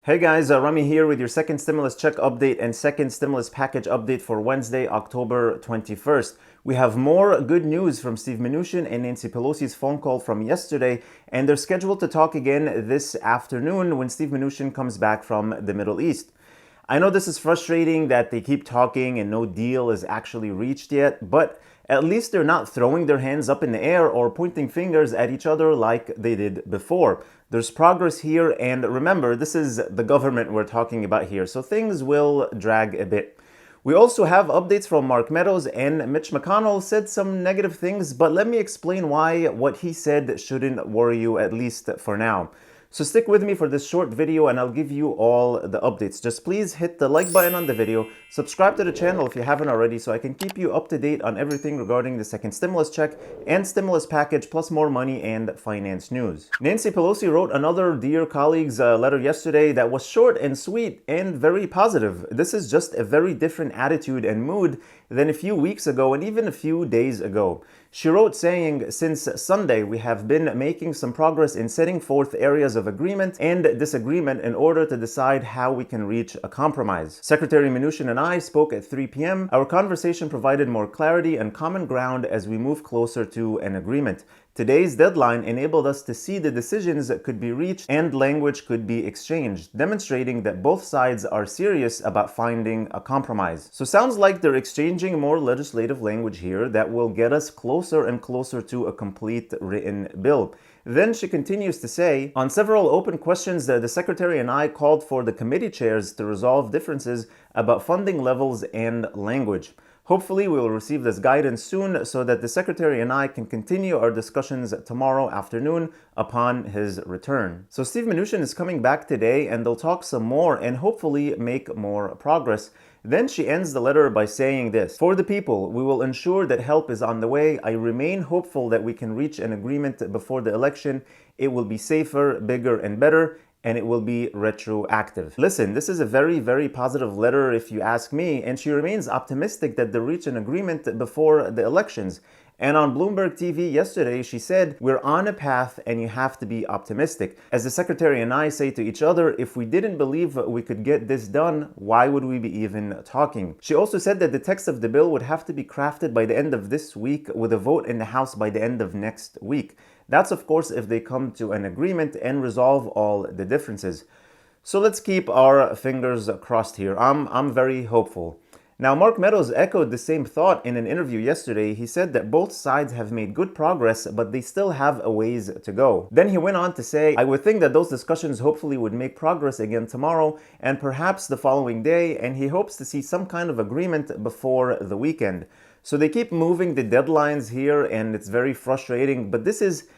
Hey guys, Rami here with your second stimulus check update and second stimulus package update for Wednesday, October 21st. We have more good news from Steve Mnuchin and Nancy Pelosi's phone call from yesterday, and they're scheduled to talk again this afternoon when Steve Mnuchin comes back from the Middle East. I know this is frustrating that they keep talking and no deal is actually reached yet, but at least they're not throwing their hands up in the air or pointing fingers at each other like they did before. There's progress here, and remember, this is the government we're talking about here, so things will drag a bit. We also have updates from Mark Meadows, and Mitch McConnell said some negative things, but let me explain why what he said shouldn't worry you, at least for now. So stick with me for this short video and I'll give you all the updates. Just please hit the like button on the video, subscribe to the channel if you haven't already so I can keep you up to date on everything regarding the second stimulus check and stimulus package, plus more money and finance news. Nancy Pelosi wrote another Dear Colleagues letter yesterday that was short and sweet and very positive. This is just a very different attitude and mood than a few weeks ago and even a few days ago. She wrote saying, since Sunday, we have been making some progress in setting forth areas of agreement and disagreement in order to decide how we can reach a compromise. Secretary Mnuchin and I spoke at 3 p.m. Our conversation provided more clarity and common ground as we move closer to an agreement. Today's deadline enabled us to see the decisions that could be reached and language could be exchanged, demonstrating that both sides are serious about finding a compromise. So sounds like they're exchanging more legislative language here that will get us closer and closer to a complete written bill. Then she continues to say, on several open questions, the Secretary and I called for the committee chairs to resolve differences about funding levels and language. Hopefully, we will receive this guidance soon so that the Secretary and I can continue our discussions tomorrow afternoon upon his return. So Steve Mnuchin is coming back today and they'll talk some more and hopefully make more progress. Then she ends the letter by saying this: for the people, we will ensure that help is on the way. I remain hopeful that we can reach an agreement before the election. It will be safer, bigger, and better, and it will be retroactive. Listen, this is a very, very positive letter if you ask me, and she remains optimistic that they'll reach an agreement before the elections. And on Bloomberg TV yesterday, she said, we're on a path and you have to be optimistic. As the Secretary and I say to each other, if we didn't believe we could get this done, why would we be even talking? She also said that the text of the bill would have to be crafted by the end of this week with a vote in the House by the end of next week. That's of course if they come to an agreement and resolve all the differences. So let's keep our fingers crossed here. I'm very hopeful. Now, Mark Meadows echoed the same thought in an interview yesterday. He said that both sides have made good progress, but they still have a ways to go. Then he went on to say, I would think that those discussions hopefully would make progress again tomorrow and perhaps the following day, and he hopes to see some kind of agreement before the weekend. So they keep moving the deadlines here, and it's very frustrating, but this is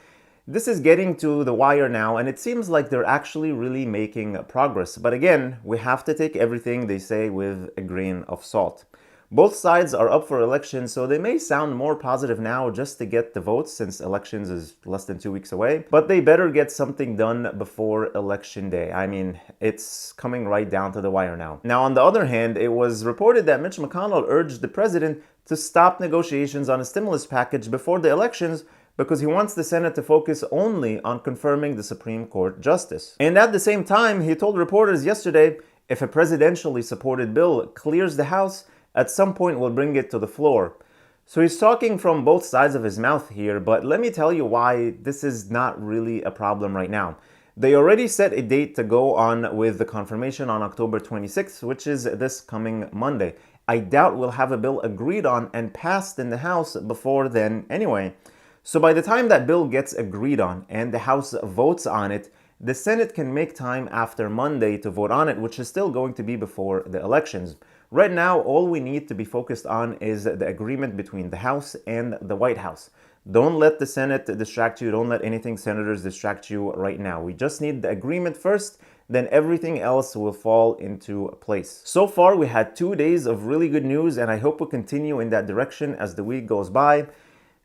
getting to the wire now, and it seems like they're actually really making progress. But again, we have to take everything they say with a grain of salt. Both sides are up for elections, so they may sound more positive now just to get the votes since elections is less than 2 weeks away. But they better get something done before election day. I mean, it's coming right down to the wire now. Now, on the other hand, it was reported that Mitch McConnell urged the president to stop negotiations on a stimulus package before the elections because he wants the Senate to focus only on confirming the Supreme Court justice. And at the same time, he told reporters yesterday, if a presidentially supported bill clears the House, at some point we'll bring it to the floor. So he's talking from both sides of his mouth here, but let me tell you why this is not really a problem right now. They already set a date to go on with the confirmation on October 26th, which is this coming Monday. I doubt we'll have a bill agreed on and passed in the House before then anyway. So by the time that bill gets agreed on and the House votes on it, the Senate can make time after Monday to vote on it, which is still going to be before the elections. Right now, all we need to be focused on is the agreement between the House and the White House. Don't let the Senate distract you. Don't let anything senators distract you right now. We just need the agreement first, then everything else will fall into place. So far, we had 2 days of really good news, and I hope we continue in that direction as the week goes by.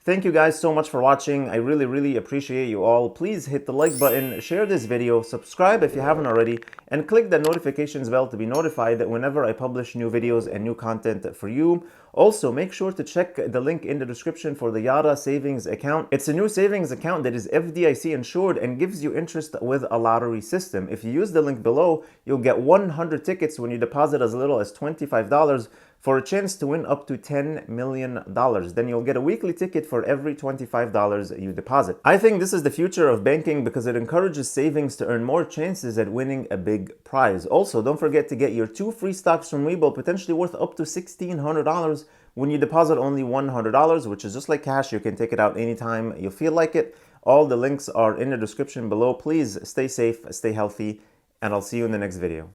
Thank you guys so much for watching. I really appreciate you all. Please hit the like button, share this video, subscribe if you haven't already, and click the notifications bell to be notified that whenever I publish new videos and new content for you. Also, make sure to check the link in the description for the Yara savings account. It's a new savings account that is FDIC insured and gives you interest with a lottery system. If you use the link below, you'll get 100 tickets when you deposit as little as $25 for a chance to win up to $10 million. Then you'll get a weekly ticket for every $25 you deposit. I think this is the future of banking because it encourages savings to earn more chances at winning a big prize. Also, don't forget to get your 2 free stocks from Webull, potentially worth up to $1,600 when you deposit only $100, which is just like cash. You can take it out anytime you feel like it. All the links are in the description below. Please stay safe, stay healthy, and I'll see you in the next video.